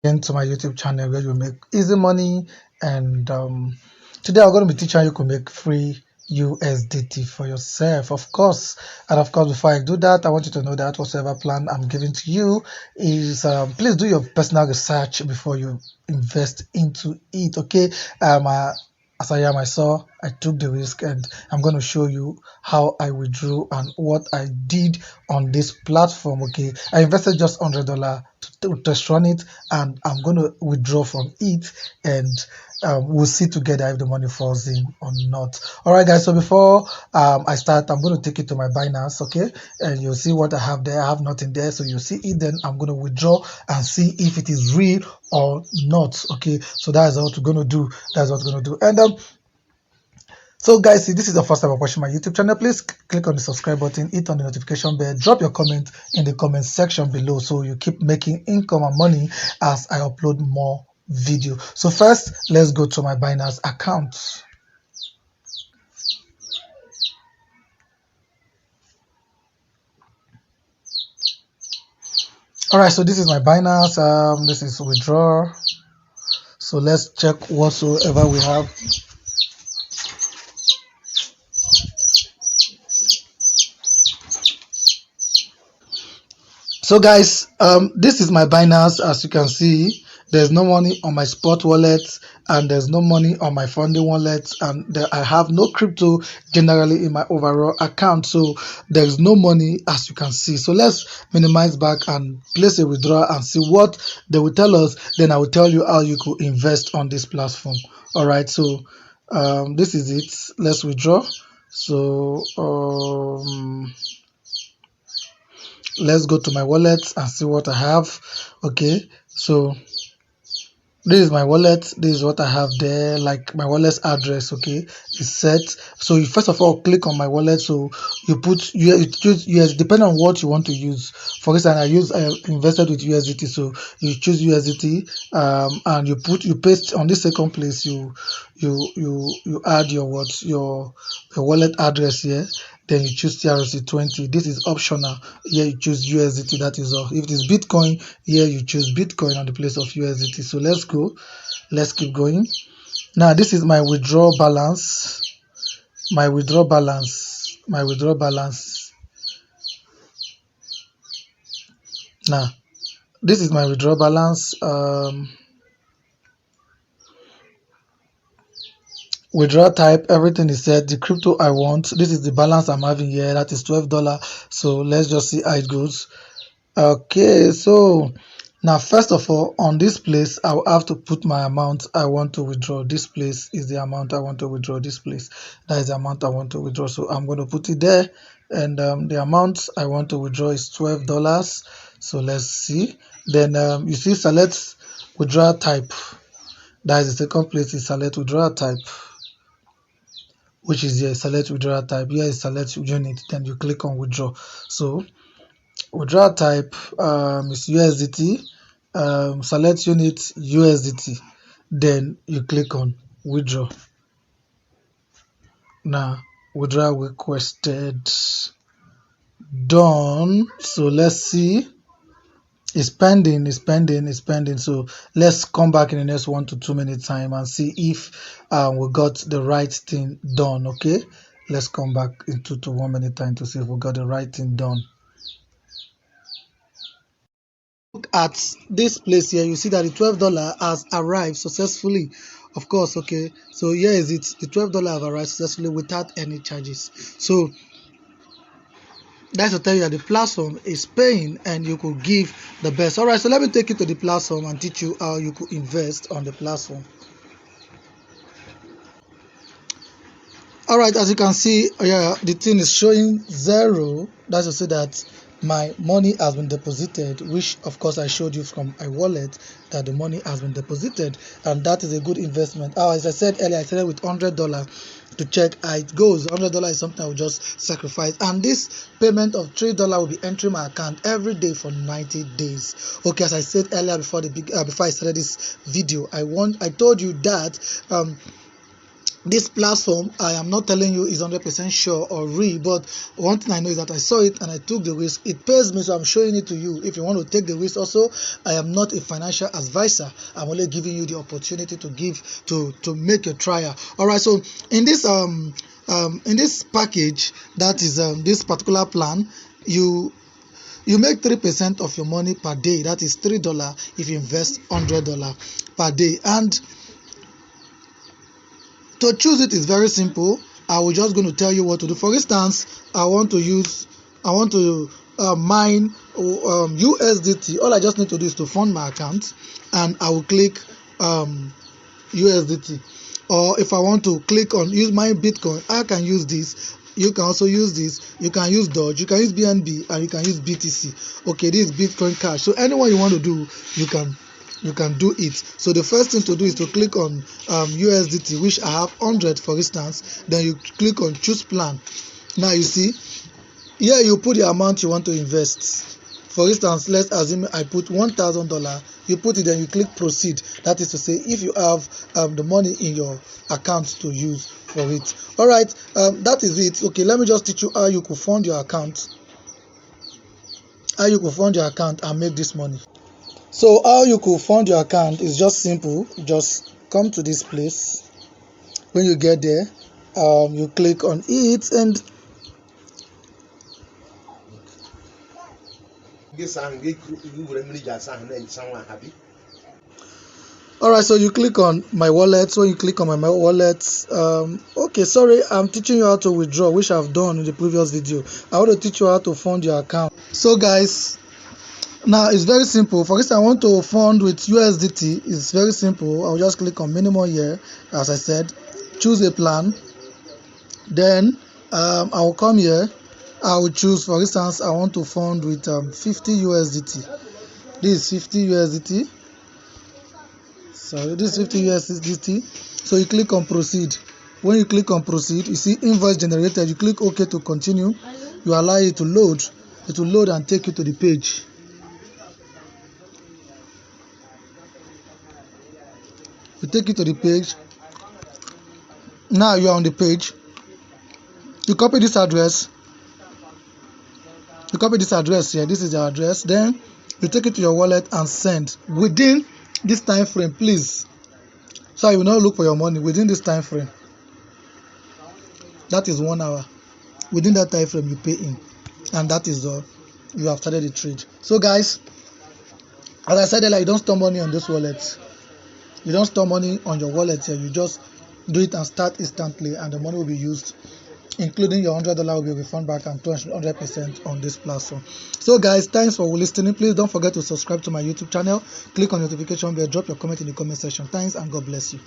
Into my YouTube channel where you make easy money, and today I'm going to be teaching you to make free USDT for yourself, of course. And of course, before I do that, I want you to know that whatever plan I'm giving to you is please do your personal research before you invest into it, okay? As I am, I saw, I took the risk, and I'm going to show you how I withdrew and what I did on this platform. Okay, I invested just $100 to test run it, and I'm going to withdraw from it, and we'll see together if the money falls in or not. All right, guys. So before I start, I'm going to take you to my Binance, okay, and you'll see what I have there. I have nothing there, so you'll see it. Then I'm going to withdraw and see if it is real or not. Okay, so that is what we're going to do. That's what we're going to do. And so guys, if this is the first time watching my YouTube channel, please click on the subscribe button, hit on the notification bell, drop your comment in the comment section below so you keep making income and money as I upload more video. So first, let's go to my Binance account. All right, so this is my Binance. This is withdraw. So let's check whatsoever we have. So guys, this is my Binance. As you can see, there's no money on my spot wallet, and there's no money on my funding wallet, and I have no crypto generally in my overall account, so there's no money, as you can see. So let's minimize back and place a withdrawal and see what they will tell us. Then I will tell you how you could invest on this platform. All right, so this is it. Let's withdraw. So let's go to my wallet and see what I have. Okay, so this is my wallet. This is what I have there, like my wallet's address. Okay, is set. So you first of all click on my wallet. So you choose US depending on what you want to use. For instance, I invested with USDT, so you choose USDT, and you paste on this second place. You add your wallet address here. Then you choose trc20. This is optional. Here you choose USDT. That is all. If it is Bitcoin, here you choose Bitcoin on the place of USDT. So let's go. Let's keep going. Now this is my withdrawal balance. My withdrawal balance. My withdrawal balance. Now this is my withdrawal balance. Withdrawal type, everything is set. The crypto I want, this is the balance I'm having here, that is $12. So let's just see how it goes. Okay, so now first of all, on this place I'll have to put my amount I want to withdraw. This place is the amount I want to withdraw. This place, that is the amount I want to withdraw, so I'm going to put it there. And the amount I want to withdraw is $12. So let's see. Then you see select withdrawal type. That is the second place, is select withdrawal type, which is here. Select withdrawal type. Here is select unit. Then you click on withdraw. So withdrawal type is USDT. Select unit USDT. Then you click on withdraw. Now withdrawal requested, done. So let's see. It's pending, it's pending, it's pending. So let's come back in the next 1 to 2 minute time and see if we got the right thing done. Okay, let's come back in 2 to 1 minute time to see if we got the right thing done. Look at this place here, you see that the $12 has arrived successfully, of course. Okay, so here is it. The $12 have arrived successfully without any charges. So that's to tell you that the platform is paying and you could give the best. All right, so let me take you to the platform and teach you how you could invest on the platform. All right, as you can see, yeah, the thing is showing zero. That's to say that my money has been deposited, which of course I showed you from my wallet that the money has been deposited, and that is a good investment. As I said earlier, I started with $100 to check how it goes. $100 is something I will just sacrifice, and this payment of $3 will be entering my account every day for 90 days. Okay, as I said earlier before I started this video, I told you that this platform, I am not telling you is 100% sure or real, but one thing I know is that I saw it and I took the risk. It pays me, so I'm showing it to you. If you want to take the risk also, I am not a financial advisor. I'm only giving you the opportunity to make a trial. All right, so in this package, that is this particular plan, you make 3% of your money per day. That is $3 if you invest $100 per day. And to choose it is very simple. I will just going to tell you what to do. For instance, I want to mine USDT. All I just need to do is to fund my account, and I will click USDT. Or if I want to click on use my Bitcoin, I can use this. You can also use this. You can use Doge, you can use BNB, and you can use BTC. Okay, this is Bitcoin Cash. So anyone you want to do, you can do it. So the first thing to do is to click on USDT, which I have 100 for instance. Then you click on choose plan. Now you see here you put the amount you want to invest. For instance, let's assume I put $1,000. You put it, then you click proceed. That is to say, if you have the money in your account to use for it. All right, that is it. Okay, let me just teach you how you could fund your account. How you could fund your account and make this money. So how you could fund your account is just simple. Just come to this place. When you get there, you click on it, and all right, so you click on my wallet. So you click on my wallet. Okay, sorry, I'm teaching you how to withdraw, which I've done in the previous video. I want to teach you how to fund your account. So guys, now it's very simple. For instance, I want to fund with USDT. It's very simple. I'll just click on minimum here, as I said, choose a plan. Then I will come here. I will choose, for instance, I want to fund with 50 USDT. This is 50 USDT. Sorry, this is 50 USDT. So you click on proceed. When you click on proceed, you see invoice generated. You click OK to continue. You allow it to load. It will load and take you to the page. We take you to the page. Now you are on the page. You copy this address. You copy this address here. This is the address. Then you take it to your wallet and send within this time frame, please. So you will not look for your money within this time frame. That is 1 hour. Within that time frame, you pay in, and that is all. You have started the trade. So guys, as I said earlier, you don't store money on this wallet. You don't store money on your wallet here. You just do it and start instantly, and the money will be used, including your $100 will be refunded back and 100% on this platform. So guys, thanks for listening. Please don't forget to subscribe to my YouTube channel. Click on the notification bell. Drop your comment in the comment section. Thanks, and God bless you.